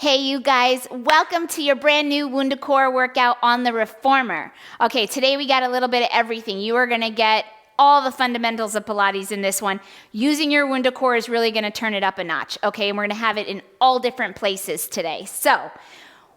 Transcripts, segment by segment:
Hey you guys, welcome to your brand new Wundacore workout on the reformer. Okay, today we got a little bit of everything. You are gonna get all the fundamentals of Pilates in this one. Using your Wundacore is really gonna turn it up a notch, okay? And we're gonna have it in all different places today. So,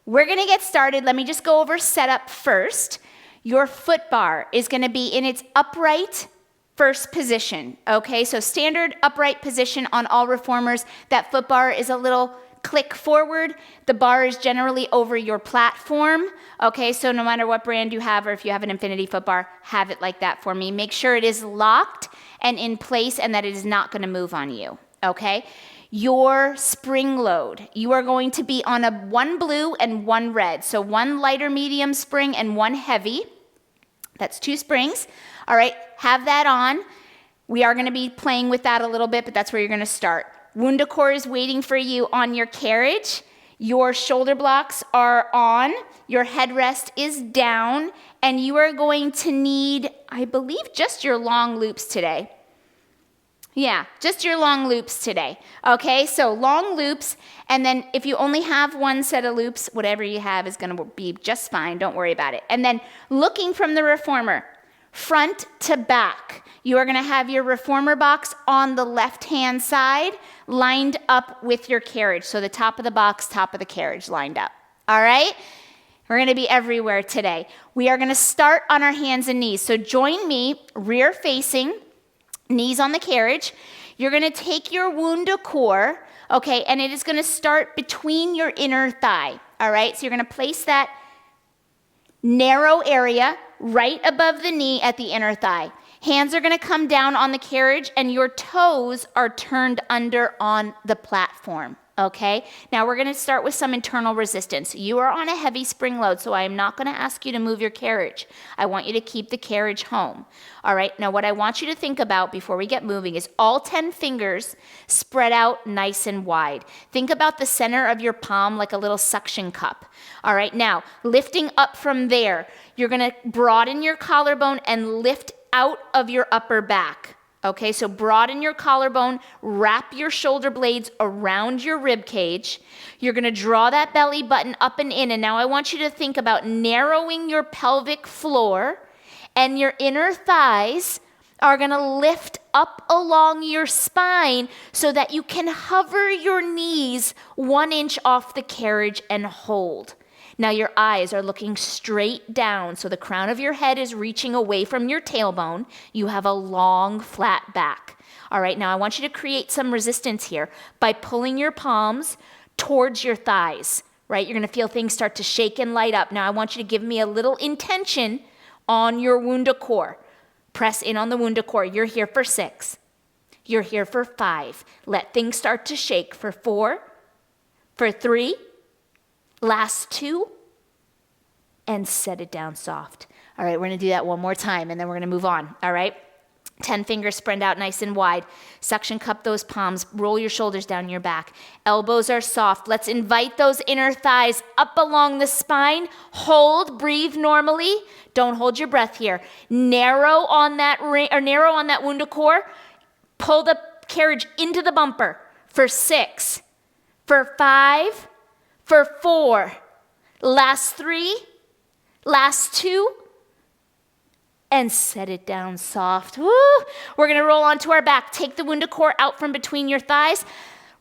we're gonna get started. Let me just go over setup first. Your foot bar is gonna be in its upright first position, okay? So standard upright position on all reformers. That foot bar is a little click forward. The bar is generally over your platform, okay? So no matter what brand you have, or if you have an infinity foot bar, have it like that for me. Make sure it is locked and in place and that it is not gonna move on you, okay? Your spring load, you are going to be on one blue and one red. So one lighter medium spring and one heavy. That's 2 springs. All right, have that on. We are gonna be playing with that a little bit, but that's where you're gonna start. Wundacore is waiting for you on your carriage. Your shoulder blocks are on, your headrest is down, and you are going to need, I believe, just your long loops today. Yeah, just your long loops today. Okay, so long loops, and then if you only have one set of loops, whatever you have is gonna be just fine, don't worry about it. And then looking from the reformer, front to back, you are gonna have your reformer box on the left-hand side, lined up with your carriage. So the top of the box, top of the carriage lined up. All right? We're gonna be everywhere today. We are gonna start on our hands and knees. So join me, rear facing, knees on the carriage. You're gonna take your Wundacore, okay, and it is gonna start between your inner thigh. All right? So you're gonna place that narrow area right above the knee at the inner thigh. Hands are gonna come down on the carriage and your toes are turned under on the platform, okay? Now we're gonna start with some internal resistance. You are on a heavy spring load, so I am not gonna ask you to move your carriage. I want you to keep the carriage home, all right? Now what I want you to think about before we get moving is all 10 fingers spread out nice and wide. Think about the center of your palm like a little suction cup, all right? Now, lifting up from there, you're gonna broaden your collarbone and lift out of your upper back, okay? So broaden your collarbone, wrap your shoulder blades around your rib cage. You're gonna draw that belly button up and in, and now I want you to think about narrowing your pelvic floor, and your inner thighs are gonna lift up along your spine so that you can hover your knees 1 inch off the carriage and hold. Now your eyes are looking straight down, so the crown of your head is reaching away from your tailbone. You have a long, flat back. All right, now I want you to create some resistance here by pulling your palms towards your thighs, right? You're gonna feel things start to shake and light up. Now I want you to give me a little intention on your Wundacore. Press in on the Wundacore. You're here for 6. You're here for 5. Let things start to shake for 4, for 3, last 2, and set it down soft. All right, we're gonna do that one more time, and then we're gonna move on, all right? 10 fingers spread out nice and wide. Suction cup those palms, roll your shoulders down your back. Elbows are soft. Let's invite those inner thighs up along the spine. Hold, breathe normally. Don't hold your breath here. Narrow on that Wundacore. Pull the carriage into the bumper for 6, for 5, for 4, last 3, last 2, and set it down soft. Woo! We're gonna roll onto our back. Take the Wundacore out from between your thighs.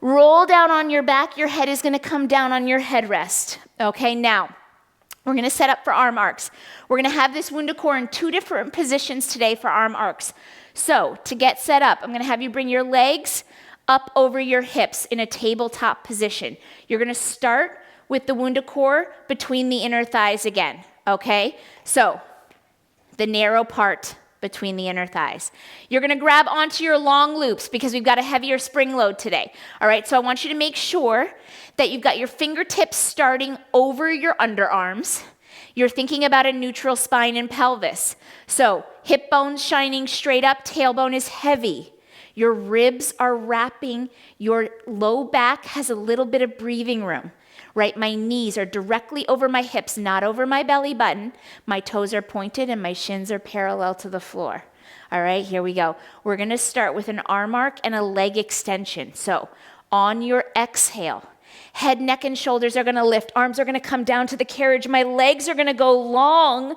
Roll down on your back. Your head is gonna come down on your headrest. Okay, now, we're gonna set up for arm arcs. We're gonna have this Wundacore in 2 different positions today for arm arcs. So, to get set up, I'm gonna have you bring your legs up over your hips in a tabletop position. You're gonna start with the Wundacore between the inner thighs again, okay? So, the narrow part between the inner thighs. You're gonna grab onto your long loops because we've got a heavier spring load today. All right, so I want you to make sure that you've got your fingertips starting over your underarms. You're thinking about a neutral spine and pelvis. So, hip bone's shining straight up, tailbone is heavy. Your ribs are wrapping, your low back has a little bit of breathing room, right? My knees are directly over my hips, not over my belly button. My toes are pointed and my shins are parallel to the floor. All right, here we go. We're gonna start with an arm arc and a leg extension. So on your exhale, Head, neck, and shoulders are gonna lift. Arms are gonna come down to the carriage. My legs are gonna go long.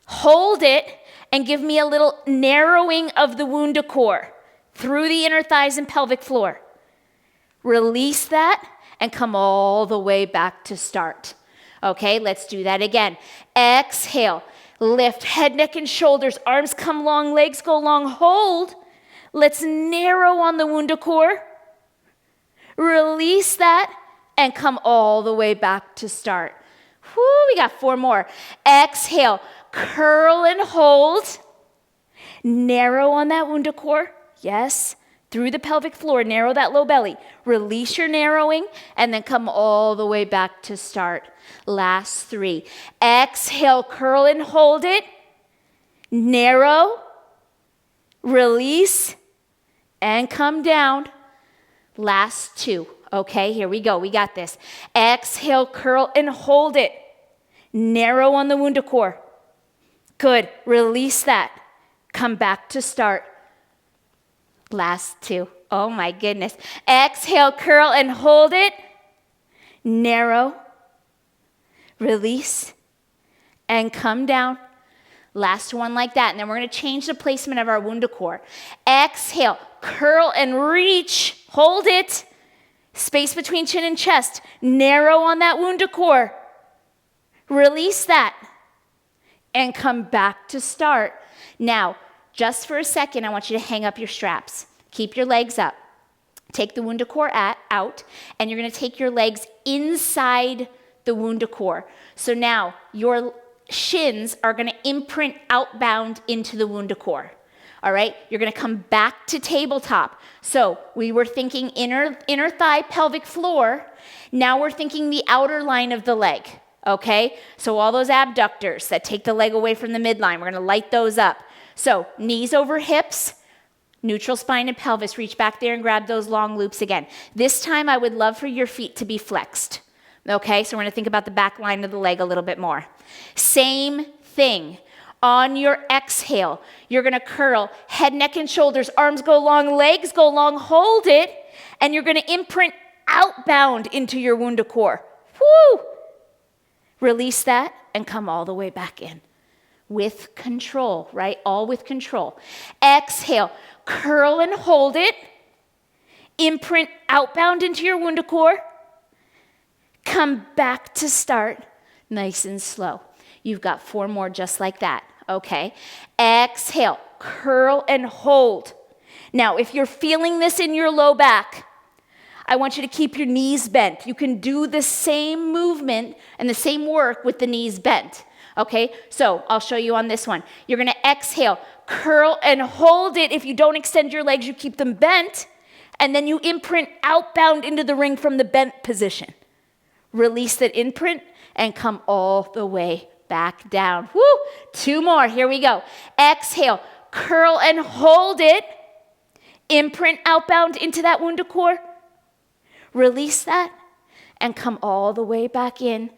Hold it and give me a little narrowing of the Wundacore through the inner thighs and pelvic floor. Release that and come all the way back to start. Okay, let's do that again. Exhale, lift head, neck, and shoulders. Arms come long, legs go long. Hold. Let's narrow on the Wundacore. Release that and come all the way back to start. Whoo, we got 4 more. Exhale, curl and hold. Narrow on that Wundacore. Yes. Through the pelvic floor, narrow that low belly. Release your narrowing and then come all the way back to start. Last 3. Exhale, curl and hold it. Narrow. Release and come down. Last 2. Okay, here we go. We got this. Exhale, curl and hold it. Narrow on the Wundacore. Good. Release that. Come back to start. Last 2. Oh my goodness. Exhale, curl and hold it. Narrow. Release. And come down. Last one like that. And then we're going to change the placement of our Wundacore. Exhale, curl and reach. Hold it. Space between chin and chest. Narrow on that Wundacore. Release that. And come back to start. Now, just for a second, I want you to hang up your straps. Keep your legs up. Take the Wundacore out, and you're going to take your legs inside the Wundacore. So now your shins are going to imprint outbound into the Wundacore. All right? You're going to come back to tabletop. So we were thinking inner thigh, pelvic floor. Now we're thinking the outer line of the leg. Okay? So all those abductors that take the leg away from the midline, we're going to light those up. So knees over hips, neutral spine and pelvis. Reach back there and grab those long loops again. This time I would love for your feet to be flexed. Okay, so we're going to think about the back line of the leg a little bit more. Same thing. On your exhale, you're going to curl head, neck, and shoulders. Arms go long, legs go long. Hold it, and you're going to imprint outbound into your Wundacore. Woo! Release that and come all the way back in. With control, right? All with control. Exhale, curl and hold it. Imprint outbound into your Wundacore. Come back to start, nice and slow. You've got 4 more just like that, okay? Exhale, curl and hold. Now, if you're feeling this in your low back, I want you to keep your knees bent. You can do the same movement and the same work with the knees bent. Okay, so I'll show you on this one. You're going to exhale, curl and hold it. If you don't extend your legs, you keep them bent. And then you imprint outbound into the ring from the bent position. Release that imprint and come all the way back down. Woo! 2 more. Here we go. Exhale, curl and hold it. Imprint outbound into that Wundacore. Release that and come all the way back in.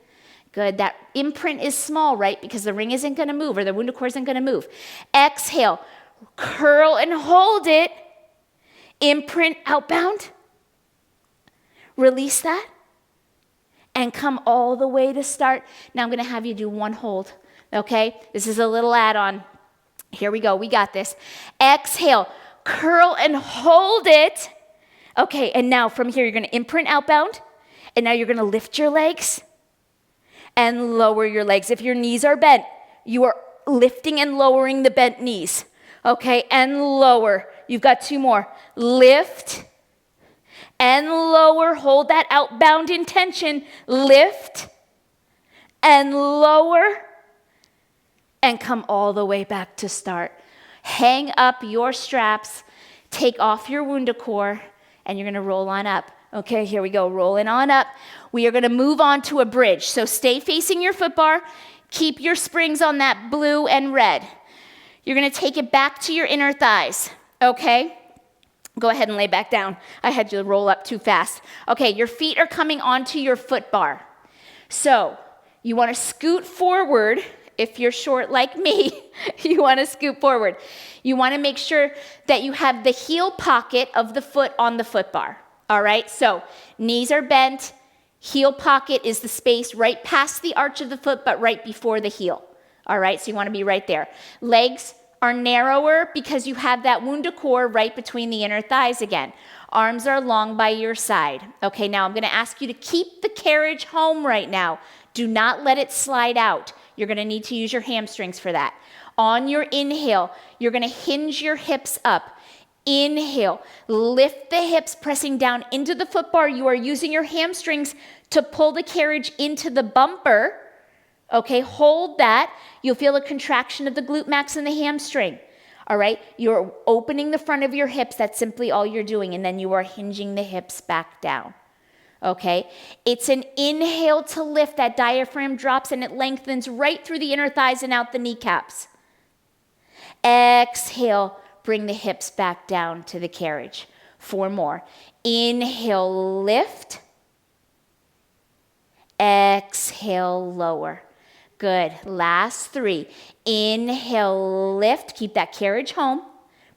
Good. That imprint is small, right? Because the ring isn't going to move or the Wundacore isn't going to move. Exhale, curl and hold it. Imprint outbound. Release that and come all the way to start. Now I'm going to have you do 1 hold. Okay? This is a little add-on. Here we go. We got this. Exhale, curl and hold it. Okay, and now from here, you're going to imprint outbound. And now you're going to lift your legs and lower your legs. If your knees are bent, you are lifting and lowering the bent knees. Okay, and lower. You've got 2 more. Lift and lower. Hold that outbound intention. Lift and lower and come all the way back to start. Hang up your straps. Take off your Wundacore and you're going to roll on up. Okay, here we go, rolling on up. We are going to move on to a bridge. So stay facing your foot bar. Keep your springs on that blue and red. You're going to take it back to your inner thighs, okay? Go ahead and lay back down. I had you roll up too fast. Okay, your feet are coming onto your foot bar. So you want to scoot forward. If you're short like me, you want to scoot forward. You want to make sure that you have the heel pocket of the foot on the foot bar. All right, so knees are bent. Heel pocket is the space right past the arch of the foot, but right before the heel. All right, so you want to be right there. Legs are narrower because you have that Wundacore right between the inner thighs again. Arms are long by your side. Okay, now I'm going to ask you to keep the carriage home right now. Do not let it slide out. You're going to need to use your hamstrings for that. On your inhale, you're going to hinge your hips up. Inhale, lift the hips, pressing down into the foot bar. You are using your hamstrings to pull the carriage into the bumper. Okay, hold that. You'll feel a contraction of the glute max and the hamstring. All right, you're opening the front of your hips. That's simply all you're doing. And then you are hinging the hips back down. Okay, it's an inhale to lift. That diaphragm drops and it lengthens right through the inner thighs and out the kneecaps. Exhale, bring the hips back down to the carriage. 4 more. Inhale, lift. Exhale, lower. Good. Last 3. Inhale, lift. Keep that carriage home.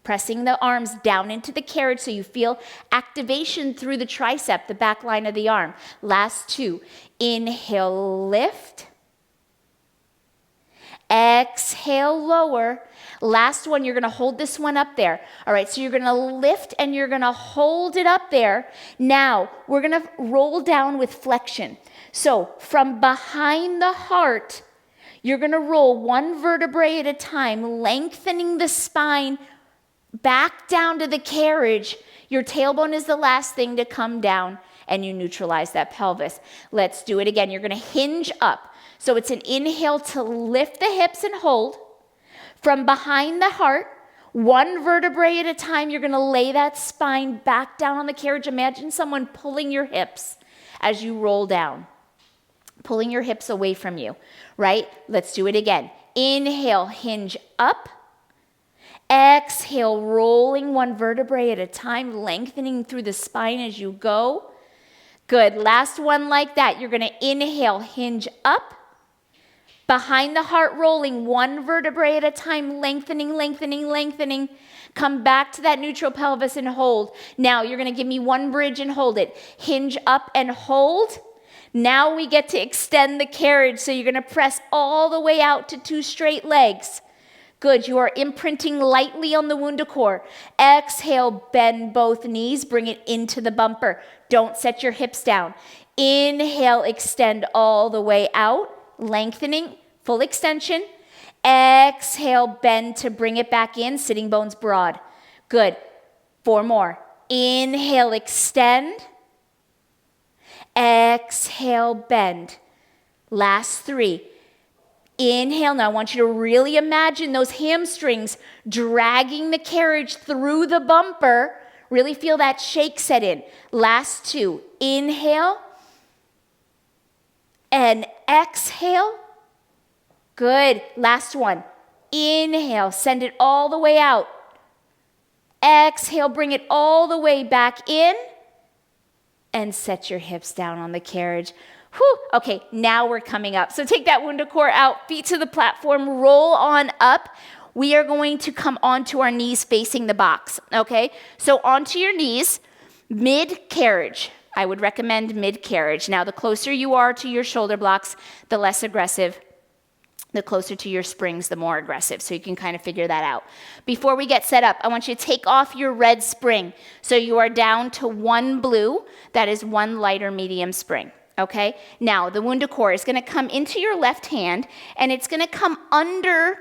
Pressing the arms down into the carriage so you feel activation through the tricep, the back line of the arm. Last 2. Inhale, lift. Exhale, lower. Last one, you're going to hold this one up there. All right, so you're going to lift and you're going to hold it up there. Now, we're going to roll down with flexion. So from behind the heart, you're going to roll 1 vertebrae at a time, lengthening the spine back down to the carriage. Your tailbone is the last thing to come down, and you neutralize that pelvis. Let's do it again. You're going to hinge up. So it's an inhale to lift the hips and hold. From behind the heart, 1 vertebrae at a time, you're going to lay that spine back down on the carriage. Imagine someone pulling your hips as you roll down, pulling your hips away from you, right? Let's do it again. Inhale, hinge up. Exhale, rolling 1 vertebrae at a time, lengthening through the spine as you go. Good. Last one like that. You're going to inhale, hinge up. Behind the heart, rolling 1 vertebrae at a time, lengthening, lengthening, lengthening. Come back to that neutral pelvis and hold. Now you're going to give me 1 bridge and hold it. Hinge up and hold. Now we get to extend the carriage. So you're going to press all the way out to 2 straight legs. Good. You are imprinting lightly on the Wundacore. Exhale, bend both knees. Bring it into the bumper. Don't set your hips down. Inhale, extend all the way out. Lengthening, full extension. Exhale, bend to bring it back in, sitting bones broad. Good. 4 more. Inhale, extend. Exhale, bend. Last 3. Inhale. Now I want you to really imagine those hamstrings dragging the carriage through the bumper. Really feel that shake set in. Last 2. Inhale. And exhale. Good. Last one. Inhale. Send it all the way out. Exhale. Bring it all the way back in. And set your hips down on the carriage. Whew. Okay, now we're coming up. So take that Wundacore out. Feet to the platform. Roll on up. We are going to come onto our knees facing the box. Okay? So onto your knees. Mid-carriage. I would recommend mid-carriage. Now, the closer you are to your shoulder blocks, the less aggressive. The closer to your springs, the more aggressive. So you can kind of figure that out. Before we get set up, I want you to take off your red spring. So you are down to 1 blue. That is 1 lighter medium spring. Okay? Now, the Wundacore is going to come into your left hand, and it's going to come under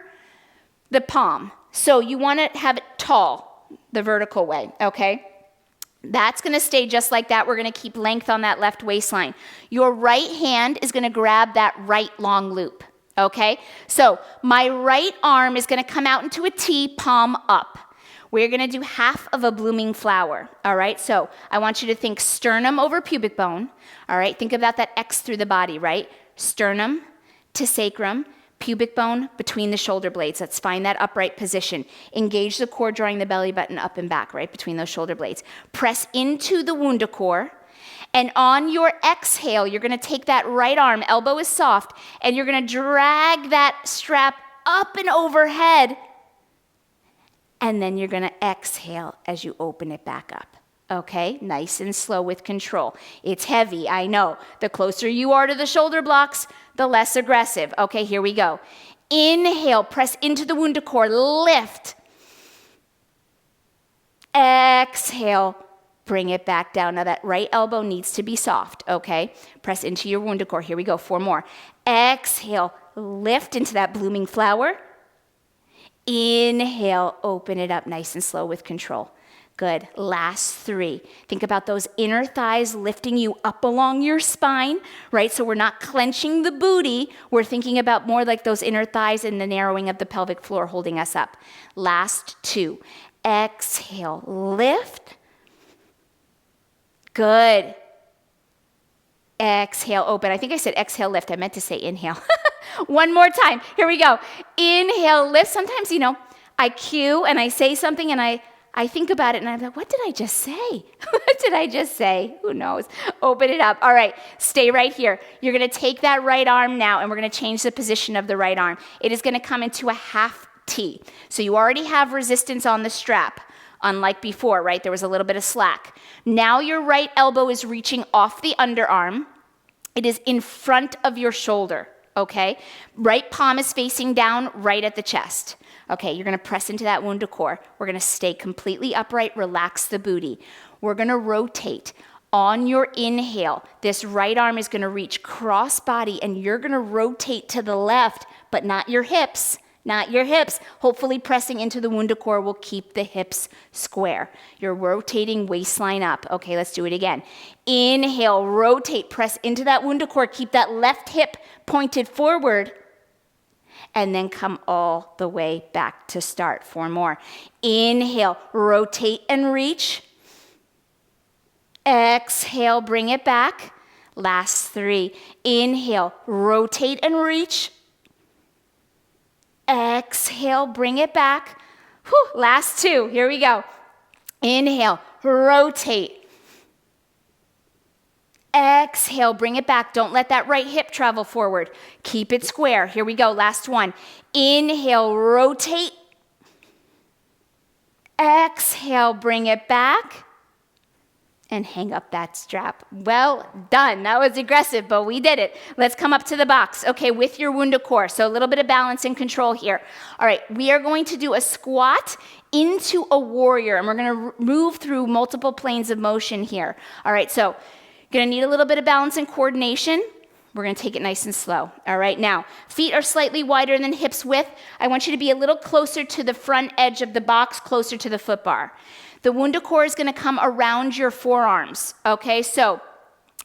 the palm. So you want to have it tall, the vertical way. Okay? That's going to stay just like that. We're going to keep length on that left waistline. Your right hand is going to grab that right long loop, okay? So my right arm is going to come out into a T, palm up. We're going to do half of a blooming flower, all right? So I want you to think sternum over pubic bone, all right? Think about that X through the body, right? Sternum to sacrum, pubic bone between the shoulder blades. Let's find that upright position. Engage the core, drawing the belly button up and back, right between those shoulder blades. Press into the Wundacore, and on your exhale, you're going to take that right arm, elbow is soft, and you're going to drag that strap up and overhead, and then you're going to exhale as you open it back up. Okay, nice and slow with control. It's heavy, I know. The closer you are to the shoulder blocks, the less aggressive. Okay, here we go. Inhale, press into the Wundacore, lift. Exhale, bring it back down. Now that right elbow needs to be soft, okay? Press into your Wundacore. Here we go, 4 more. Exhale, lift into that blooming flower. Inhale, open it up nice and slow with control. Good. Last 3. Think about those inner thighs lifting you up along your spine, right? So we're not clenching the booty. We're thinking about more like those inner thighs and the narrowing of the pelvic floor holding us up. Last 2. Exhale, lift. Good. Exhale, open. I think I said exhale, lift. I meant to say inhale. One more time. Here we go. Inhale, lift. Sometimes, I cue and I say something and I think about it and I'm like, what did I just say? What did I just say? Who knows? Open it up. All right, stay right here. You're going to take that right arm now and we're going to change the position of the right arm. It is going to come into a half T. So you already have resistance on the strap, unlike before, right? There was a little bit of slack. Now your right elbow is reaching off the underarm. It is in front of your shoulder, okay? Right palm is facing down right at the chest. Okay, you're going to press into that Wundacore. We're going to stay completely upright, relax the booty. We're going to rotate. On your inhale, this right arm is going to reach cross body and you're going to rotate to the left, but not your hips. Not your hips. Hopefully pressing into the Wundacore will keep the hips square. You're rotating waistline up. Okay, let's do it again. Inhale, rotate, press into that Wundacore. Keep that left hip pointed forward. And then come all the way back to start. 4 more. Inhale, rotate and reach. Exhale, bring it back. Last 3. Inhale, rotate and reach. Exhale, bring it back. Whew, last 2, here we go. Inhale, rotate. Exhale, bring it back. Don't let that right hip travel forward. Keep it square. Here we go, last 1. Inhale, rotate. Exhale, bring it back. And hang up that strap. Well done. That was aggressive, but we did it. Let's come up to the box. Okay, with your Wundacore. So a little bit of balance and control here. All right, we are going to do a squat into a warrior, and we're going to move through multiple planes of motion here. All right, so you're going to need a little bit of balance and coordination. We're going to take it nice and slow. All right, now, feet are slightly wider than hips width. I want you to be a little closer to the front edge of the box, closer to the foot bar. The Wundacore is going to come around your forearms, okay? So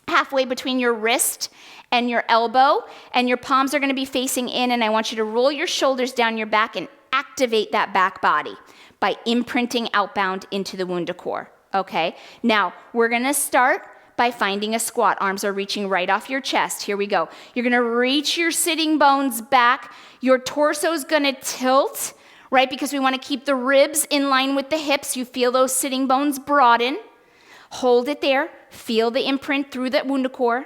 halfway between your wrist and your elbow, and your palms are going to be facing in, and I want you to roll your shoulders down your back and activate that back body by imprinting outbound into the Wundacore, okay? Now, we're going to start by finding a squat. Arms are reaching right off your chest. Here we go. You're going to reach your sitting bones back. Your torso is going to tilt, right? Because we want to keep the ribs in line with the hips. You feel those sitting bones broaden. Hold it there. Feel the imprint through that Wundacore.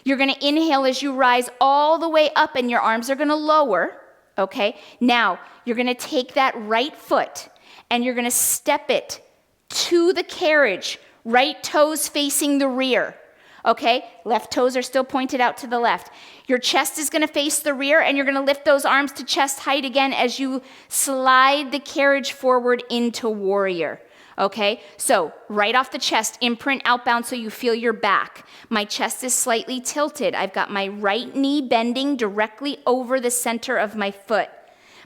You're going to inhale as you rise all the way up and your arms are going to lower, okay? Now, you're going to take that right foot and you're going to step it to the carriage, right toes facing the rear. Okay, left toes are still pointed out to the left. Your chest is going to face the rear and you're going to lift those arms to chest height again as you slide the carriage forward into warrior. Okay, so right off the chest, imprint outbound so you feel your back. My chest is slightly tilted. I've got my right knee bending directly over the center of my foot.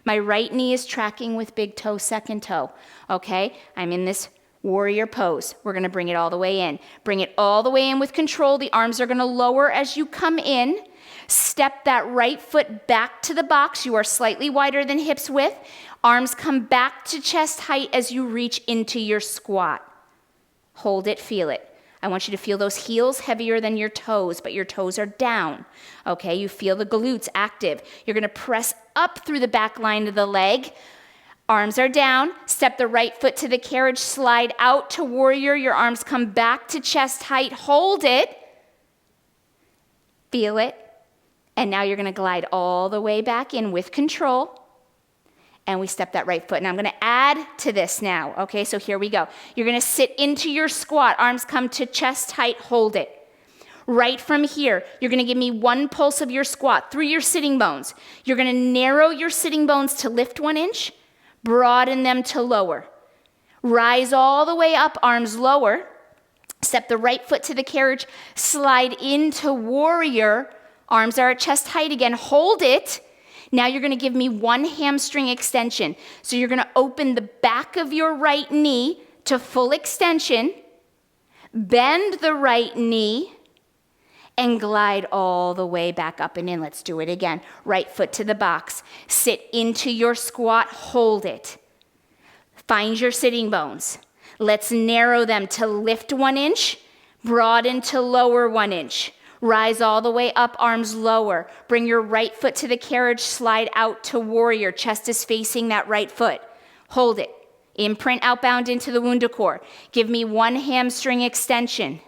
My right knee is tracking with big toe, second toe. Okay, I'm in this warrior pose. We're going to bring it all the way in. Bring it all the way in with control. The arms are going to lower as you come in. Step that right foot back to the box. You are slightly wider than hips width. Arms come back to chest height as you reach into your squat. Hold it, feel it. I want you to feel those heels heavier than your toes, but your toes are down. Okay, you feel the glutes active. You're going to press up through the back line of the leg. Arms are down, step the right foot to the carriage, slide out to warrior, your arms come back to chest height, hold it, feel it, and now you're going to glide all the way back in with control. and we step that right foot. Now I'm gonna add to this now, okay? So here we go. You're gonna sit into your squat, arms come to chest height, hold it. Right from here, you're gonna give me one pulse of your squat through your sitting bones. You're gonna narrow your sitting bones to lift 1 inch, broaden them to lower. Rise all the way up, arms lower. Step the right foot to the carriage, slide into warrior. Arms are at chest height again, hold it. Now you're gonna give me 1 hamstring extension. So you're gonna open the back of your right knee to full extension, bend the right knee, and glide all the way back up and in. Let's do it again. Right foot to the box. Sit into your squat, hold it. Find your sitting bones. Let's narrow them to lift 1 inch, broaden to lower 1 inch. Rise all the way up, arms lower. Bring your right foot to the carriage, slide out to warrior. Chest is facing that right foot. Hold it. Imprint outbound into the Wundacore. Give me 1 hamstring extension.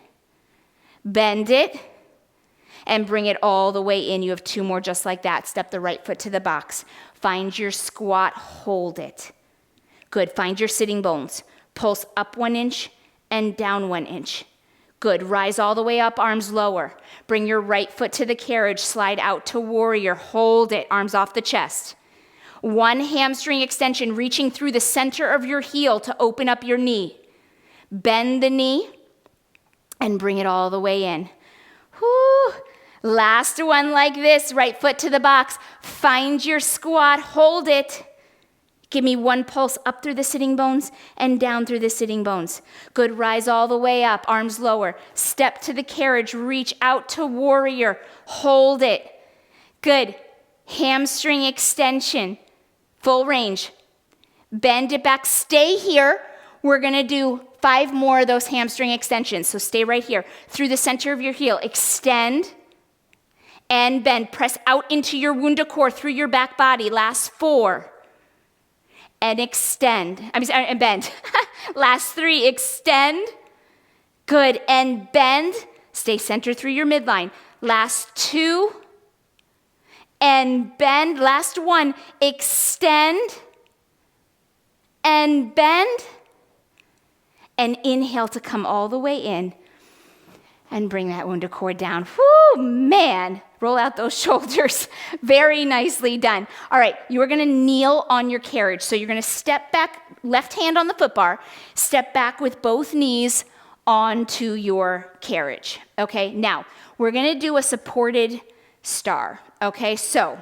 Bend it and bring it all the way in. You have 2 more just like that. Step the right foot to the box. Find your squat, hold it. Good, find your sitting bones. Pulse up 1 inch and down 1 inch. Good, rise all the way up, arms lower. Bring your right foot to the carriage, slide out to warrior, hold it, arms off the chest. 1 hamstring extension, reaching through the center of your heel to open up your knee. Bend the knee and bring it all the way in. Whew. Last one like this, right foot to the box. Find your squat, hold it. Give me 1 pulse up through the sitting bones and down through the sitting bones. Good, rise all the way up, arms lower. Step to the carriage, reach out to warrior, hold it. Good, hamstring extension, full range. Bend it back, stay here. We're gonna do 5 more of those hamstring extensions, so stay right here. Through the center of your heel, extend and bend. Press out into your Wundacore through your back body. Last 4. And extend, and bend. Last 3, extend. Good, and bend. Stay centered through your midline. Last 2, and bend. Last 1, extend, and bend. And inhale to come all the way in. And bring that Wundacore down. Whoo, man. Roll out those shoulders. Very nicely done. All right, you are gonna kneel on your carriage. So you're gonna step back, left hand on the foot bar, step back with both knees onto your carriage. Okay, now we're gonna do a supported star. Okay, so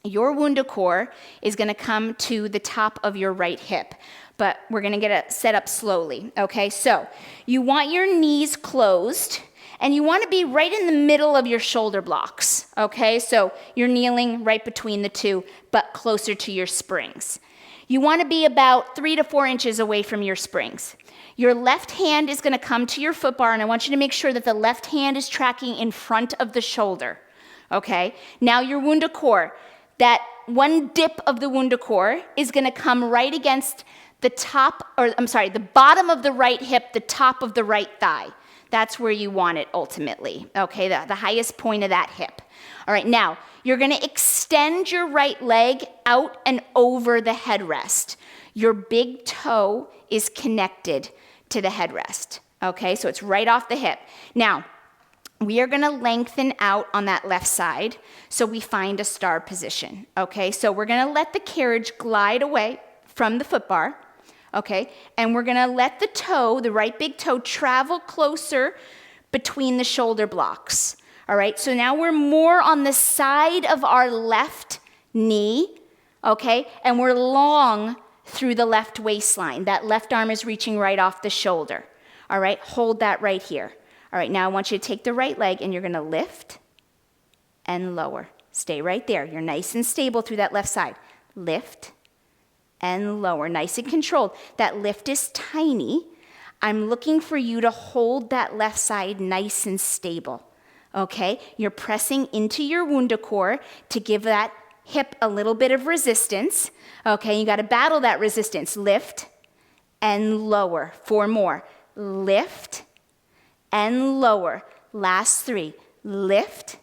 your Wundacore is gonna come to the top of your right hip, but we're gonna get it set up slowly. Okay, so you want your knees closed, and you want to be right in the middle of your shoulder blocks, okay? So you're kneeling right between the 2, but closer to your springs. You want to be about 3 to 4 inches away from your springs. Your left hand is going to come to your foot bar, and I want you to make sure that the left hand is tracking in front of the shoulder, okay? Now your Wundacore, that one dip of the Wundacore is going to come right against the bottom of the right hip, the top of the right thigh. That's where you want it ultimately, okay, the highest point of that hip. All right, now you're gonna extend your right leg out and over the headrest. Your big toe is connected to the headrest, okay, so it's right off the hip. Now, we are gonna lengthen out on that left side so we find a star position, okay? So we're gonna let the carriage glide away from the foot bar. Okay, and we're gonna let the toe, the right big toe, travel closer between the shoulder blocks. All right, so now we're more on the side of our left knee, okay, and we're long through the left waistline. That left arm is reaching right off the shoulder. All right, hold that right here. All right, now I want you to take the right leg and you're gonna lift and lower. Stay right there. You're nice and stable through that left side. Lift and lower, nice and controlled. That lift is tiny. I'm looking for you to hold that left side nice and stable, okay? You're pressing into your Wundacore to give that hip a little bit of resistance, okay? You gotta battle that resistance. Lift and lower. 4 more. Lift and lower. Last 3. Lift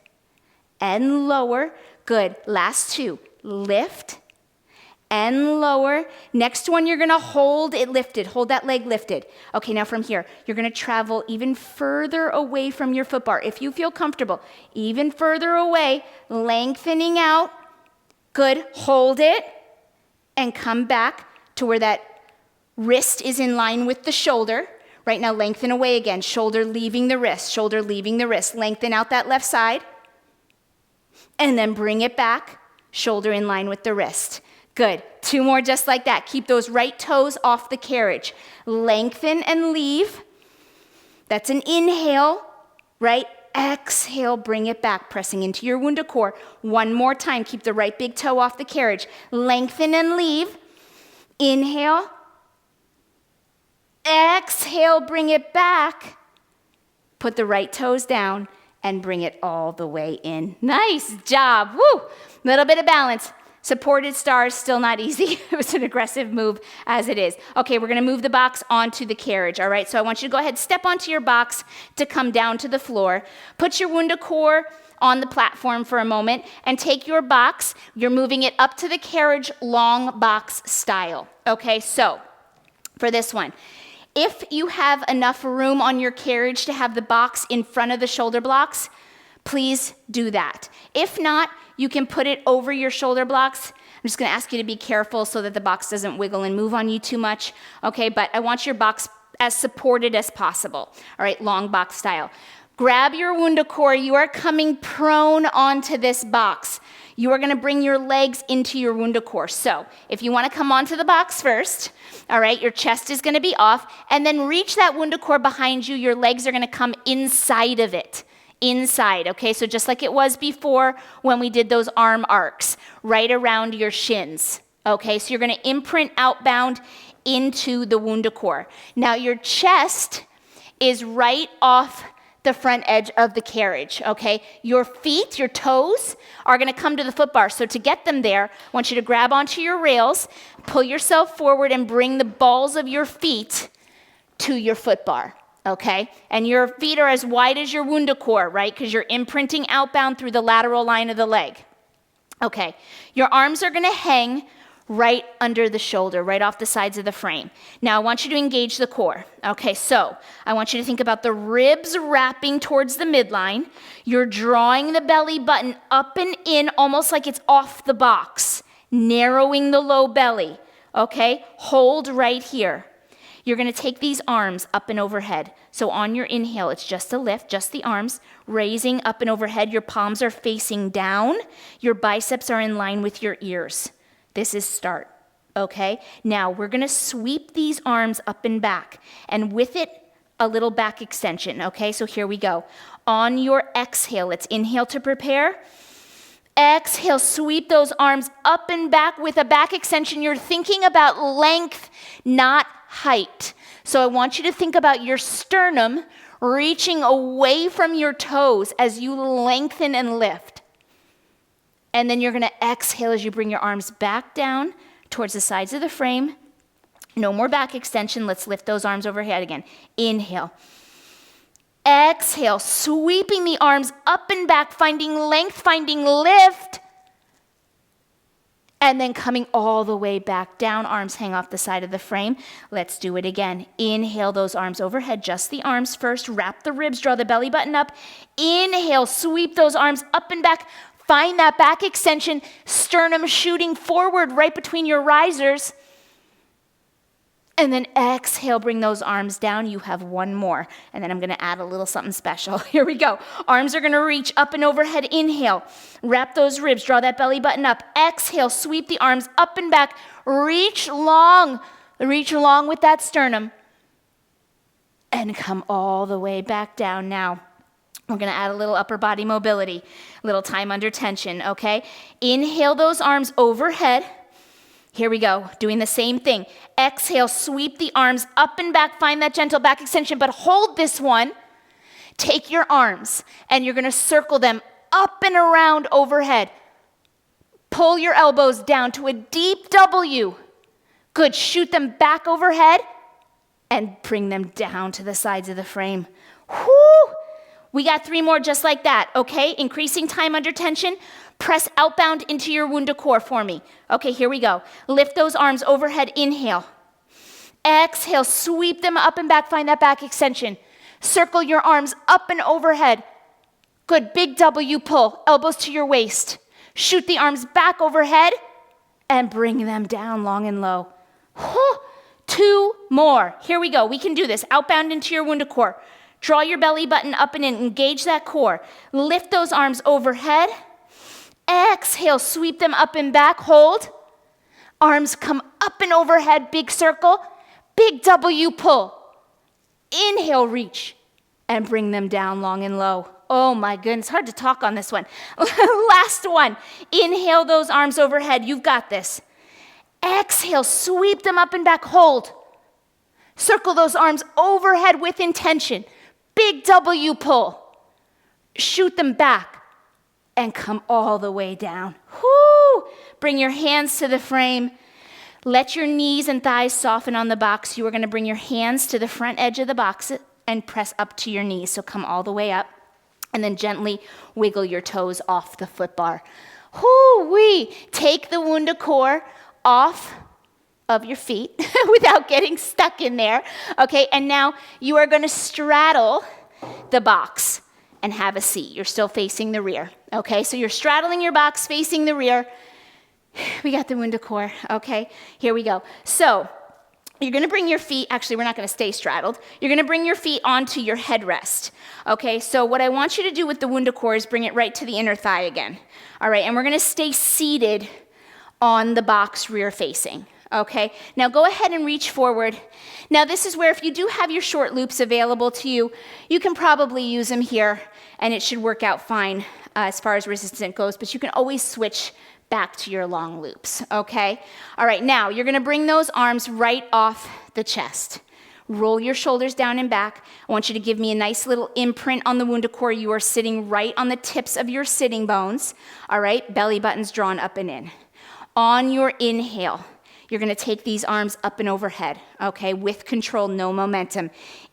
and lower. Good. Last 2. Lift and lower. Next one, you're gonna hold it lifted. Hold that leg lifted. Okay, now from here, you're gonna travel even further away from your foot bar. If you feel comfortable, even further away, lengthening out. Good, hold it and come back to where that wrist is in line with the shoulder. Right now, lengthen away again. Shoulder leaving the wrist, shoulder leaving the wrist. Lengthen out that left side. And then bring it back, shoulder in line with the wrist. Good. 2 more just like that. Keep those right toes off the carriage. Lengthen and leave. That's an inhale, right? Exhale, bring it back, pressing into your Wundacore. 1 more time. Keep the right big toe off the carriage. Lengthen and leave. Inhale. Exhale, bring it back. Put the right toes down and bring it all the way in. Nice job. Woo! Little bit of balance. Supported stars, still not easy. It was an aggressive move as it is. Okay, we're gonna move the box onto the carriage, all right? So I want you to go ahead, step onto your box to come down to the floor. Put your Wundacore on the platform for a moment and take your box. You're moving it up to the carriage, long box style. Okay, so for this one, if you have enough room on your carriage to have the box in front of the shoulder blocks, please do that. If not, you can put it over your shoulder blocks. I'm just gonna ask you to be careful so that the box doesn't wiggle and move on you too much, okay? But I want your box as supported as possible, all right, long box style. Grab your Wundacore. You are coming prone onto this box. You are gonna bring your legs into your Wundacore. So if you wanna come onto the box first, all right, your chest is gonna be off, and then reach that Wundacore behind you. Your legs are gonna come inside of it. Inside, okay? So just like it was before when we did those arm arcs, right around your shins, okay? So you're gonna imprint outbound into the Wundacore. Now your chest is right off the front edge of the carriage, okay? Your feet, your toes, are gonna come to the foot bar. So to get them there, I want you to grab onto your rails, pull yourself forward, and bring the balls of your feet to your foot bar. Okay, and your feet are as wide as your Wundacore, right? Because you're imprinting outbound through the lateral line of the leg. Okay, your arms are gonna hang right under the shoulder, right off the sides of the frame. Now I want you to engage the core. Okay, so I want you to think about the ribs wrapping towards the midline. You're drawing the belly button up and in, almost like it's off the box, narrowing the low belly. Okay, hold right here. You're gonna take these arms up and overhead. So on your inhale, it's just a lift, just the arms, raising up and overhead. Your palms are facing down. Your biceps are in line with your ears. This is start, okay? Now we're gonna sweep these arms up and back, and with it, a little back extension, okay? So here we go. On your exhale, let's inhale to prepare. Exhale, sweep those arms up and back with a back extension. You're thinking about length, not height. So I want you to think about your sternum reaching away from your toes as you lengthen and lift. And then you're gonna exhale as you bring your arms back down towards the sides of the frame. No more back extension. Let's lift those arms overhead again. Inhale. Exhale, sweeping the arms up and back, finding length, finding lift. And then coming all the way back down, arms hang off the side of the frame. Let's do it again. Inhale those arms overhead, just the arms first. Wrap the ribs, draw the belly button up. Inhale, sweep those arms up and back. Find that back extension, sternum shooting forward right between your risers. And then exhale, bring those arms down. You have 1 more. And then I'm gonna add a little something special. Here we go. Arms are gonna reach up and overhead. Inhale, wrap those ribs, draw that belly button up. Exhale, sweep the arms up and back. Reach long with that sternum. And come all the way back down. Now, we're gonna add a little upper body mobility, a little time under tension, okay? Inhale those arms overhead. Here we go, doing the same thing. Exhale, sweep the arms up and back, find that gentle back extension, but hold this one. Take your arms, and you're gonna circle them up and around overhead. Pull your elbows down to a deep W. Good, shoot them back overhead, and bring them down to the sides of the frame. Whoo! We got 3 more just like that, okay? Increasing time under tension. Press outbound into your Wundacore for me. Okay, here we go. Lift those arms overhead, inhale. Exhale, sweep them up and back, find that back extension. Circle your arms up and overhead. Good, big W pull, elbows to your waist. Shoot the arms back overhead and bring them down long and low. 2 more. Here we go. We can do this. Outbound into your Wundacore. Draw your belly button up and in. Engage that core. Lift those arms overhead. Exhale, sweep them up and back. Hold. Arms come up and overhead. Big circle. Big W pull. Inhale, reach. And bring them down long and low. Oh my goodness, hard to talk on this one. Last one. Inhale those arms overhead. You've got this. Exhale, sweep them up and back. Hold. Circle those arms overhead with intention. Big W pull. Shoot them back and come all the way down. Whoo! Bring your hands to the frame. Let your knees and thighs soften on the box. You are going to bring your hands to the front edge of the box and press up to your knees. So come all the way up and then gently wiggle your toes off the foot bar. Whoo-wee! Take the Wundacore off of your feet without getting stuck in there. Okay, and now you are going to straddle the box and have a seat. You're still facing the rear. Okay, so you're straddling your box facing the rear. We got the Wundacore. Okay, here we go. So you're going to bring your feet, actually we're not going to stay straddled. You're going to bring your feet onto your headrest. Okay, so what I want you to do with the Wundacore is bring it right to the inner thigh again. All right, and we're going to stay seated on the box rear facing. Okay, now go ahead and reach forward. Now this is where if you do have your short loops available to you, you can probably use them here and it should work out fine as far as resistance goes, but you can always switch back to your long loops, okay? All right, now you're gonna bring those arms right off the chest. Roll your shoulders down and back. I want you to give me a nice little imprint on the Wundacore. You are sitting right on the tips of your sitting bones, all right? Belly buttons drawn up and in. On your inhale, you're gonna take these arms up and overhead, okay, with control, no momentum.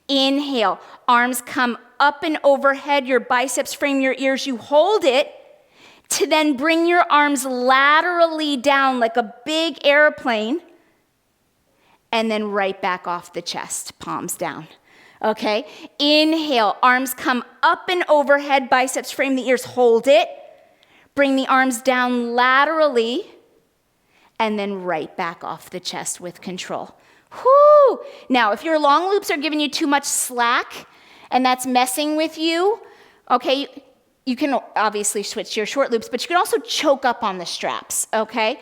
Inhale, arms come up and overhead, your biceps frame your ears, you hold it, to then bring your arms laterally down like a big airplane, and then right back off the chest, palms down, okay? Inhale, arms come up and overhead, biceps frame the ears, hold it, bring the arms down laterally, and then right back off the chest with control. Whoo! Now, if your long loops are giving you too much slack, and that's messing with you, okay, you can obviously switch to your short loops, but you can also choke up on the straps, okay?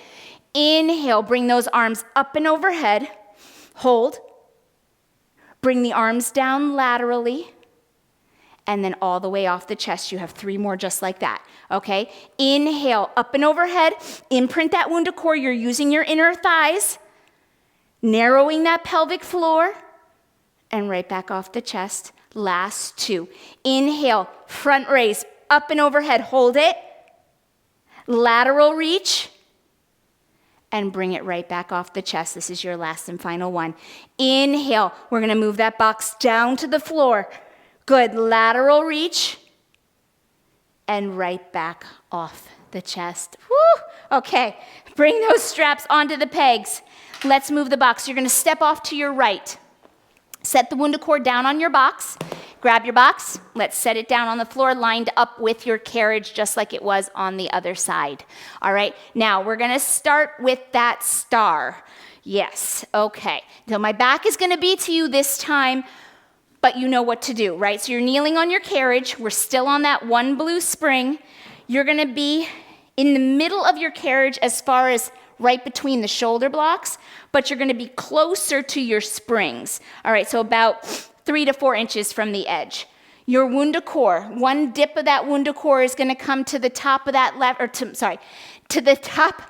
Inhale, bring those arms up and overhead, hold, bring the arms down laterally, and then all the way off the chest. You have 3 more just like that, okay? Inhale, up and overhead, imprint that Wundacore. You're using your inner thighs, narrowing that pelvic floor, and right back off the chest. Last 2. Inhale, front raise, up and overhead, hold it, lateral reach, and bring it right back off the chest. This is your last and final one. Inhale, we're gonna move that box down to the floor. Good, lateral reach, and right back off the chest. Woo! Okay, bring those straps onto the pegs. Let's move the box. You're gonna step off to your right. Set the Wundacore down on your box. Grab your box. Let's set it down on the floor, lined up with your carriage, just like it was on the other side. All right, now we're gonna start with that star. Yes, okay. So my back is gonna be to you this time, but you know what to do, right? So you're kneeling on your carriage. We're still on that one blue spring. You're gonna be in the middle of your carriage as far as right between the shoulder blocks, but you're gonna be closer to your springs. All right, so about 3 to 4 inches from the edge. Your Wundacore, one dip of that Wundacore is gonna come to the top of that left, or to the top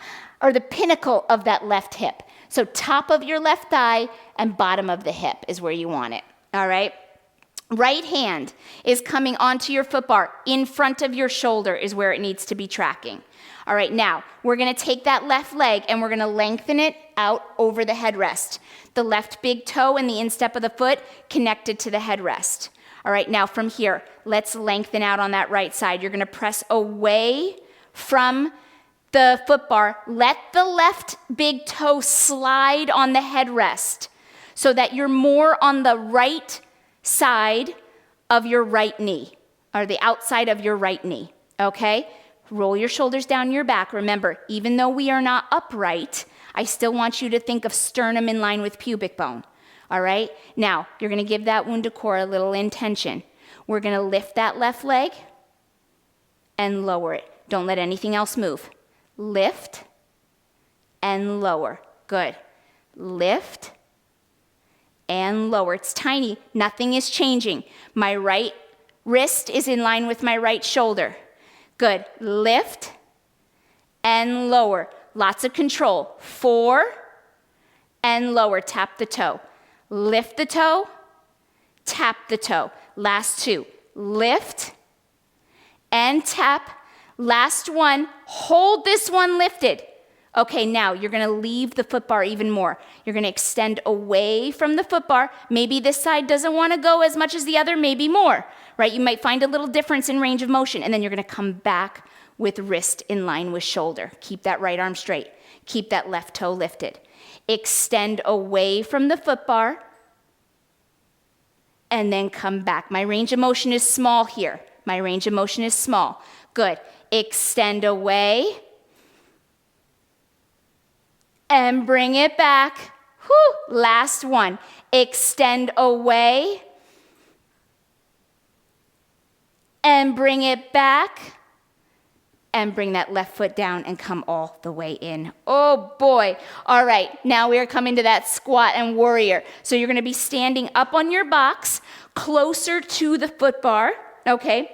or the pinnacle of that left hip. So top of your left thigh and bottom of the hip is where you want it, all right? Right hand is coming onto your foot bar. In front of your shoulder is where it needs to be tracking. All right, now we're gonna take that left leg and we're gonna lengthen it out over the headrest. The left big toe and the instep of the foot connected to the headrest. All right, now from here, let's lengthen out on that right side. You're gonna press away from the foot bar. Let the left big toe slide on the headrest so that you're more on the right side of your right knee, or the outside of your right knee, okay? Roll your shoulders down your back. Remember, even though we are not upright, I still want you to think of sternum in line with pubic bone, all right? Now, you're gonna give that Wundacore a little intention. We're gonna lift that left leg and lower it. Don't let anything else move. Lift and lower. Good. Lift and lower. It's tiny. Nothing is changing. My right wrist is in line with my right shoulder. Good. Lift and lower. Lots of control. 4 and lower. Tap the toe. Lift the toe. Tap the toe. Last 2. Lift and tap. Last one. Hold this one lifted. Okay, now you're gonna leave the foot bar even more. You're gonna extend away from the foot bar. Maybe this side doesn't wanna go as much as the other, maybe more, right? You might find a little difference in range of motion, and then you're gonna come back with wrist in line with shoulder. Keep that right arm straight. Keep that left toe lifted. Extend away from the foot bar, and then come back. My range of motion is small here. My range of motion is small. Good. Extend away, and bring it back. Whew. Last one. Extend away and bring it back, and bring that left foot down and come all the way in. Oh boy. All right, now we are coming to that squat and warrior. So you're gonna be standing up on your box, closer to the foot bar, okay?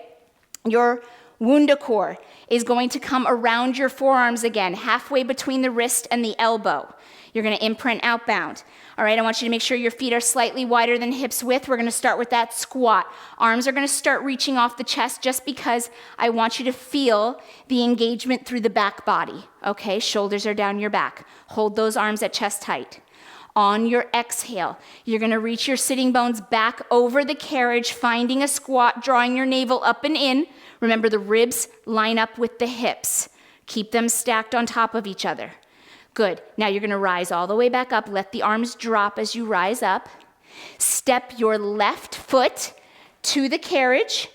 Your Wundacore is going to come around your forearms again, halfway between the wrist and the elbow. You're gonna imprint outbound. All right, I want you to make sure your feet are slightly wider than hips width. We're gonna start with that squat. Arms are gonna start reaching off the chest just because I want you to feel the engagement through the back body. Okay, shoulders are down your back. Hold those arms at chest height. On your exhale, you're gonna reach your sitting bones back over the carriage, finding a squat, drawing your navel up and in. Remember, the ribs line up with the hips. Keep them stacked on top of each other. Good. Now you're gonna rise all the way back up. Let the arms drop as you rise up. Step your left foot to the carriage,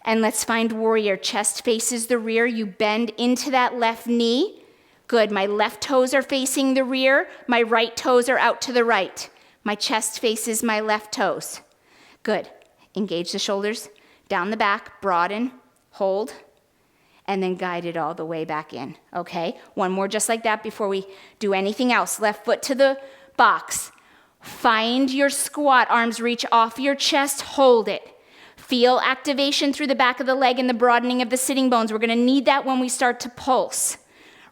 and let's find warrior. Chest faces the rear. You bend into that left knee. Good. My left toes are facing the rear. My right toes are out to the right. My chest faces my left toes. Good. Engage the shoulders down the back, broaden, hold, and then guide it all the way back in, okay? One more just like that before we do anything else. Left foot to the box. Find your squat. Arms reach off your chest, hold it. Feel activation through the back of the leg and the broadening of the sitting bones. We're gonna need that when we start to pulse,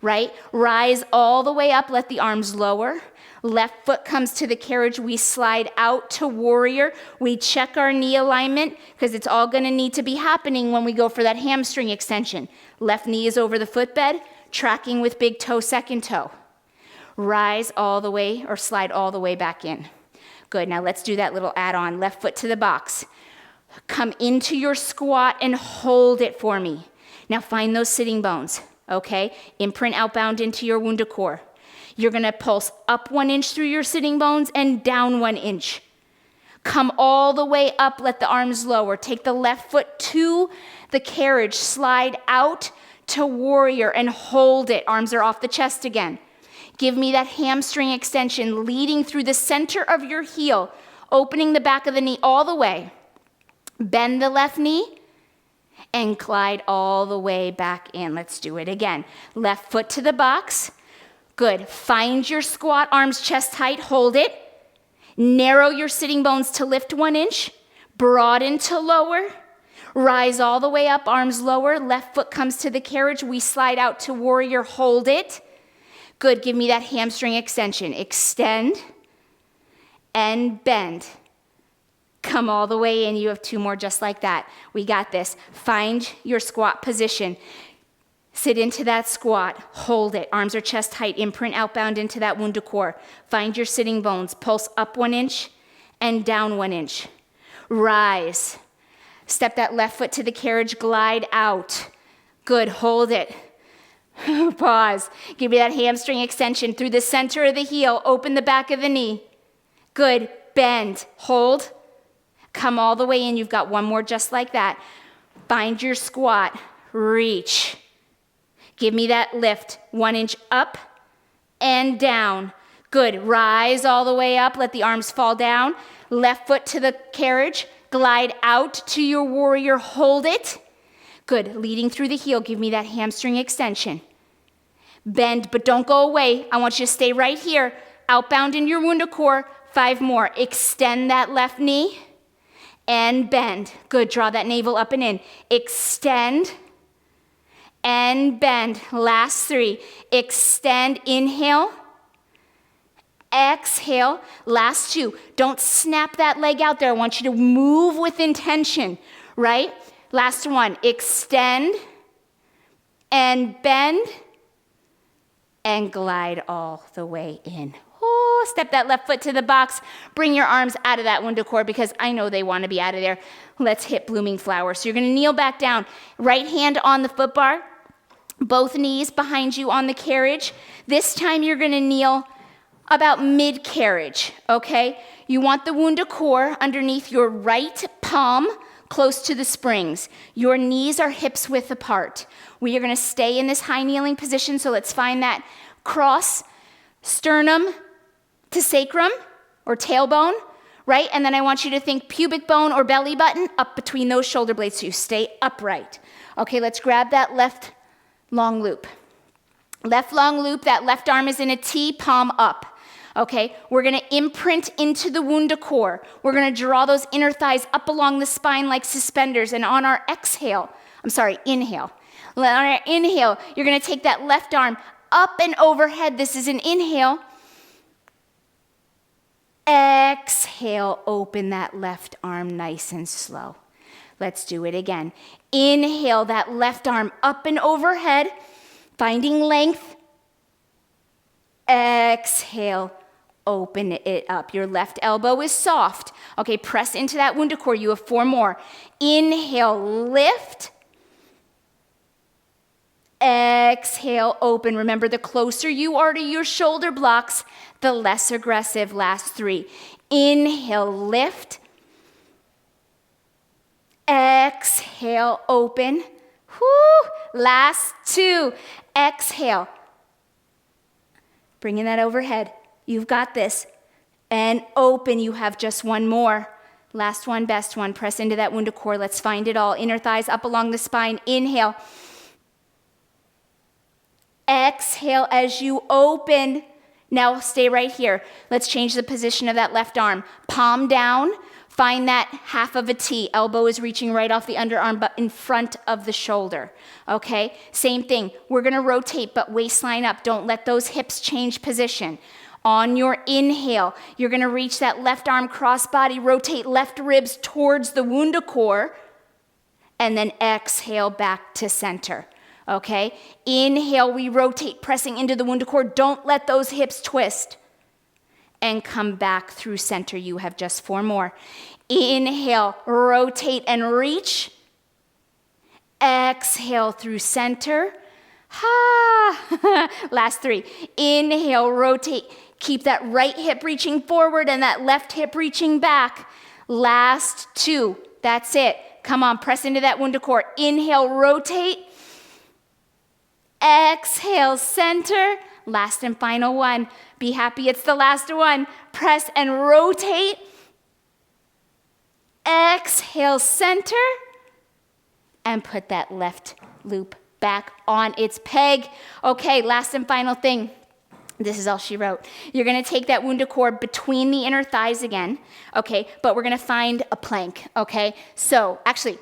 right? Rise all the way up, let the arms lower. Left foot comes to the carriage. We slide out to warrior. We check our knee alignment because it's all going to need to be happening when we go for that hamstring extension. Left knee is over the footbed, tracking with big toe, second toe. Rise all the way or slide all the way back in. Good. Now let's do that little add-on. Left foot to the box. Come into your squat and hold it for me. Now find those sitting bones, okay? Imprint outbound into your Wundacore. You're gonna pulse up 1 inch through your sitting bones and down 1 inch. Come all the way up, let the arms lower. Take the left foot to the carriage, slide out to warrior and hold it. Arms are off the chest again. Give me that hamstring extension leading through the center of your heel, opening the back of the knee all the way. Bend the left knee and glide all the way back in. Let's do it again. Left foot to the box. Good. Find your squat, arms chest height, hold it. Narrow your sitting bones to lift 1 inch. Broaden to lower. Rise all the way up, arms lower. Left foot comes to the carriage. We slide out to warrior, hold it. Good. Give me that hamstring extension. Extend and bend. Come all the way in. You have 2 more just like that. We got this. Find your squat position. Sit into that squat, hold it. Arms are chest height, imprint outbound into that Wundacore. Find your sitting bones, pulse up 1 inch and down 1 inch. rise. Step that left foot to the carriage, glide out. Good, hold it. Pause. Give me that hamstring extension through the center of the heel. Open the back of the knee. Good, bend, hold. Come all the way in. You've got one more just like that. Find your squat, reach. Give me that lift. 1 inch up and down. Good, rise all the way up. Let the arms fall down. Left foot to the carriage. Glide out to your warrior, hold it. Good, leading through the heel, give me that hamstring extension. Bend, but don't go away. I want you to stay right here. Outbound in your Wundacore, 5 more. Extend that left knee and bend. Good, draw that navel up and in. Extend and bend. Last 3. Extend, inhale. Exhale, last 2. Don't snap that leg out there. I want you to move with intention, right? Last 1, extend and bend and glide all the way in. Oh, step that left foot to the box. Bring your arms out of that Wundacore because I know they want to be out of there. Let's hit blooming flower. So you're going to kneel back down. Right hand on the foot bar, both knees behind you on the carriage. This time you're going to kneel about mid-carriage, okay? You want the Wundacore underneath your right palm close to the springs. Your knees are hips width apart. We are going to stay in this high kneeling position, so let's find that cross sternum to sacrum or tailbone, right? And then I want you to think pubic bone or belly button up between those shoulder blades so you stay upright. Okay, let's grab that left long loop. Left long loop, that left arm is in a T, palm up. Okay, we're going to imprint into the Wundacore. We're going to draw those inner thighs up along the spine like suspenders. And on our inhale. On our inhale, you're going to take that left arm up and overhead. This is an inhale. Exhale, open that left arm nice and slow. Let's do it again. Inhale, that left arm up and overhead, finding length. Exhale, open it up. Your left elbow is soft. Okay, press into that Wundacore. You have 4 more. Inhale, lift. Exhale, open. Remember, the closer you are to your shoulder blocks, the less aggressive. Last 3. Inhale, lift. Exhale, open. Whoo! Last 2. Exhale. Bringing that overhead. You've got this. And open. You have just 1 more. Last one, best one. Press into that Wundacore. Let's find it all. Inner thighs up along the spine. Inhale. Exhale as you open. Now stay right here. Let's change the position of that left arm. Palm down. Find that half of a T. Elbow is reaching right off the underarm, but in front of the shoulder. Okay? Same thing. We're going to rotate, but waistline up. Don't let those hips change position. On your inhale, you're going to reach that left arm crossbody, rotate left ribs towards the Wundacore, and then exhale back to center. Okay? Inhale, we rotate, pressing into the Wundacore. Don't let those hips twist. And come back through center. You have just 4 more. Inhale, rotate and reach. Exhale through center. Ha! Last 3. Inhale, rotate. Keep that right hip reaching forward and that left hip reaching back. Last 2. That's it. Come on, press into that Wundacore. Inhale, rotate. Exhale, center. Last and final one. Be happy it's the last one. Press and rotate. Exhale, center. And put that left loop back on its peg. Okay, last and final thing. This is all she wrote. You're going to take that Wundacore between the inner thighs again, okay? But we're going to find a plank, okay? So, actually,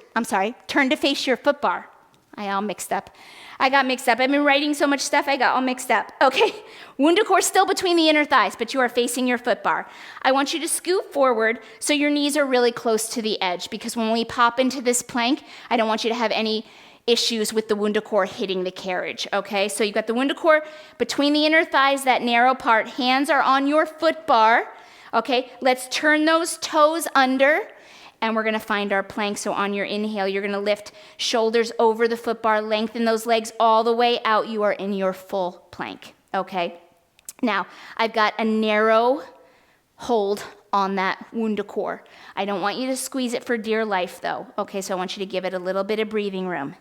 turn to face your foot bar. I got mixed up. I've been writing so much stuff, I got all mixed up. Okay, Wundacore still between the inner thighs, but you are facing your foot bar. I want you to scoot forward so your knees are really close to the edge, because when we pop into this plank, I don't want you to have any issues with the Wundacore hitting the carriage, okay? So you've got the Wundacore between the inner thighs, that narrow part. Hands are on your foot bar, okay? Let's turn those toes under and we're gonna find our plank. So on your inhale, you're gonna lift shoulders over the foot bar, lengthen those legs all the way out. You are in your full plank, okay? Now, I've got a narrow hold on that Wundacore. I don't want you to squeeze it for dear life though, okay? So I want you to give it a little bit of breathing room.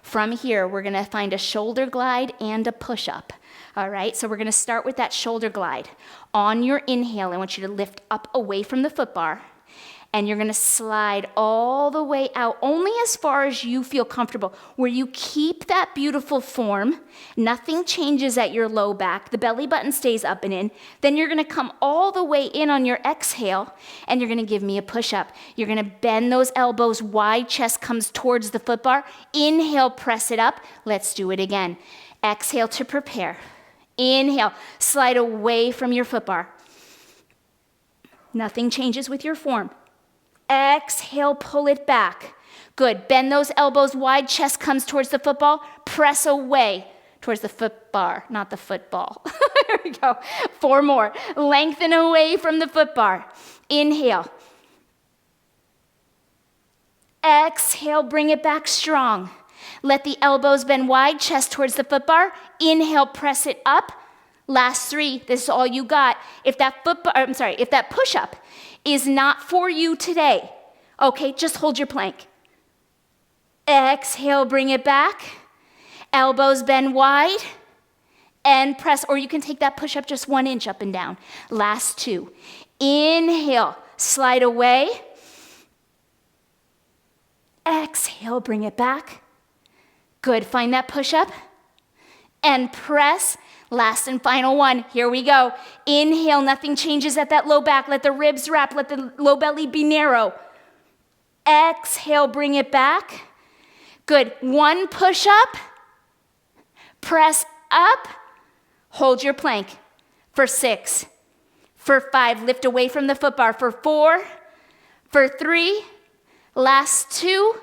From here, we're gonna find a shoulder glide and a push-up, all right? So we're gonna start with that shoulder glide. On your inhale, I want you to lift up away from the foot bar, and you're gonna slide all the way out, only as far as you feel comfortable, where you keep that beautiful form, nothing changes at your low back, the belly button stays up and in, then you're gonna come all the way in on your exhale, and you're gonna give me a push-up. You're gonna bend those elbows wide, chest comes towards the foot bar, inhale, press it up, let's do it again. Exhale to prepare. Inhale, slide away from your foot bar. Nothing changes with your form. Exhale, pull it back. Good, bend those elbows wide, chest comes towards the football, press away towards the foot bar, not the football. There we go, 4 more. Lengthen away from the foot bar. Inhale. Exhale, bring it back strong. Let the elbows bend wide, chest towards the foot bar. Inhale, press it up. Last 3, this is all you got. If that push-up is not for you today, okay, just hold your plank. Exhale, bring it back. Elbows bend wide and press, or you can take that push-up just 1 inch up and down. Last 2. Inhale, slide away. Exhale, bring it back. Good, find that push-up and press. Last and final 1, here we go. Inhale, nothing changes at that low back. Let the ribs wrap, let the low belly be narrow. Exhale, bring it back. Good, 1 push-up, press up, hold your plank. For 6, for 5, lift away from the foot bar. For 4, for 3, last 2,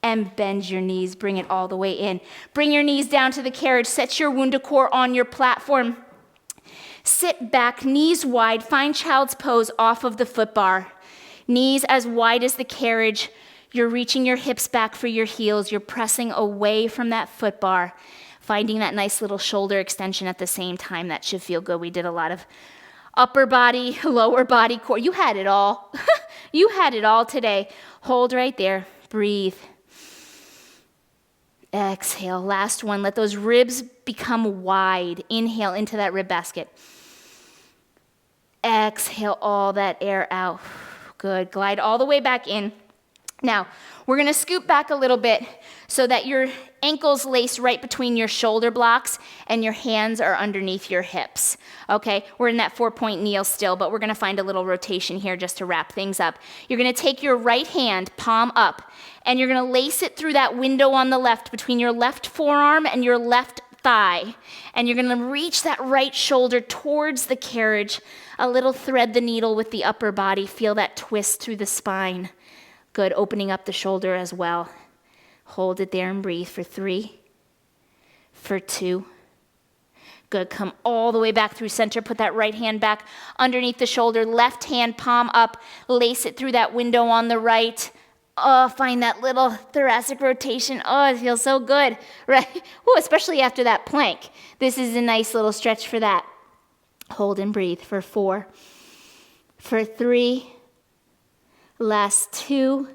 and bend your knees, bring it all the way in. Bring your knees down to the carriage, set your Wundacore on your platform. Sit back, knees wide, find child's pose off of the foot bar. Knees as wide as the carriage. You're reaching your hips back for your heels. You're pressing away from that foot bar, finding that nice little shoulder extension at the same time. That should feel good. We did a lot of upper body, lower body core. You had it all. You had it all today. Hold right there, breathe. Exhale, last 1. Let those ribs become wide. Inhale into that rib basket. Exhale all that air out. Good, glide all the way back in. Now, we're gonna scoop back a little bit so that your ankles lace right between your shoulder blocks and your hands are underneath your hips, okay? We're in that 4-point kneel still, but we're gonna find a little rotation here just to wrap things up. You're gonna take your right hand, palm up, and you're gonna lace it through that window on the left between your left forearm and your left thigh. And you're gonna reach that right shoulder towards the carriage, a little thread the needle with the upper body, feel that twist through the spine. Good, opening up the shoulder as well. Hold it there and breathe for 3, for 2. Good, come all the way back through center. Put that right hand back underneath the shoulder. Left hand, palm up. Lace it through that window on the right. Oh, find that little thoracic rotation. Oh, it feels so good, right? Ooh, especially after that plank. This is a nice little stretch for that. Hold and breathe for 4, for 3, last 2.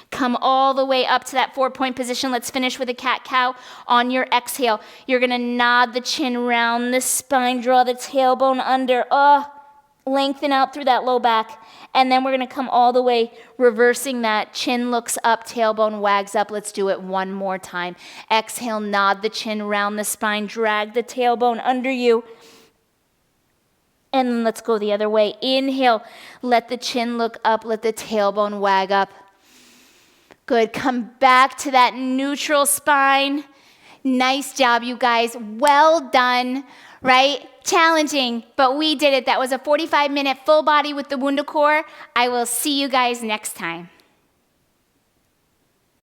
Come all the way up to that 4-point position. Let's finish with a cat-cow. On your exhale, you're gonna nod the chin round the spine, draw the tailbone under. Lengthen out through that low back. And then we're gonna come all the way, reversing that. Chin looks up, tailbone wags up. Let's do it 1 more time. Exhale, nod the chin round the spine, drag the tailbone under you. And then let's go the other way. Inhale, let the chin look up, let the tailbone wag up. Good, come back to that neutral spine. Nice job, you guys. Well done, right? Challenging, but we did it. That was a 45-minute full body with the Wundacore. I will see you guys next time.